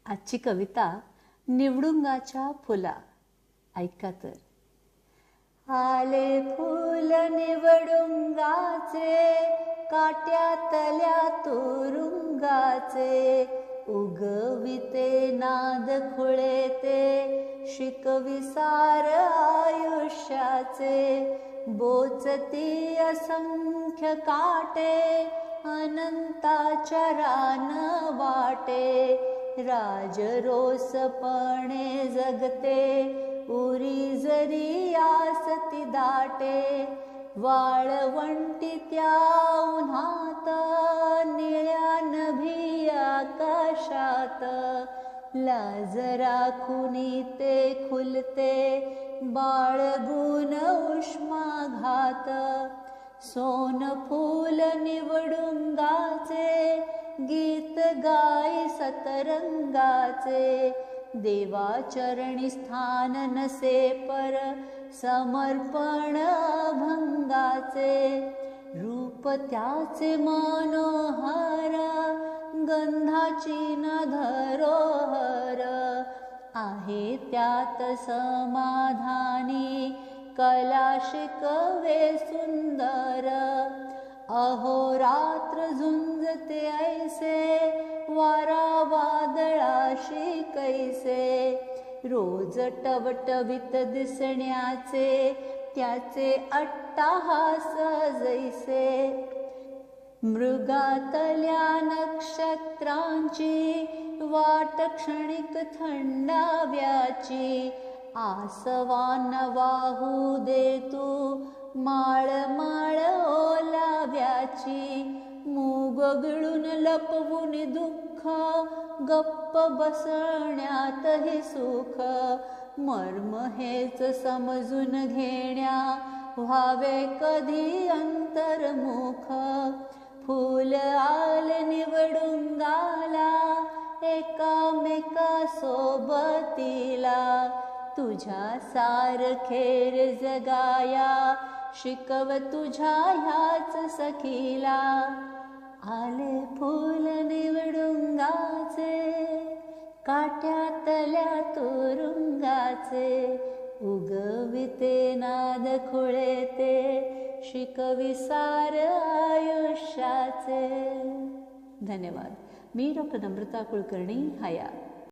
आजची कविता निवडुंगाच्या फुला. ऐका तर. आले फूल निवडुंगाचे, काट्यातल्या तुरुंगाचे, उगविते नाद खुळे ते, शिकविसार आयुष्याचे, बोचती असंख्य काटे, अनंताच्या रान वाटे, राजरोसपणे जगते, उरी जरी आसती दाटे, वाळवंटी त्या उन्हात, निळ्या नभी आकाशात, लाज राखुनी ते खुलते, बाळगून उष्माघात, सोन फूल निवडुंगाचे, गीत गाई सतरंगाचे, देवाचरणी स्थान नसे पर, समर्पण अभंगाचे, रूप त्याचे मनोहर, गंधाची न धरोहर, आहे त्यात समाधानी, कला शिकवे सुंदर, अहोरात्र झुंजते ऐसे, वारा वादळाशी कैसे, रोज टवटवीत दिसण्याचे, त्याचे अट्टाहास जैसे, मृगातल्या नक्षत्रांची, वाट क्षणिक थंडाव्याची, आसवान वाहू दे तू, माळ माळ ओलाव्याची, मूग गिळून लपवून दुःख, गप्प बसण्यातही सुख, मर्म हेच समजून घेण्या, व्हावे कधी अंतर्मुख, फूल आले निवडुंगाला, एकामेका सोबतीला, तुझ्या सारखे रे जगाया, शिकव तुझ्या ह्याच सखीला. आले फूल निवडुंगाचे, काट्यातल्या तुरुंगाचे, उगविते नाद खुळे ते, शिकविसार आयुष्याचे. धन्यवाद. मी डॉक्टर नम्रता कुलकर्णी, हया.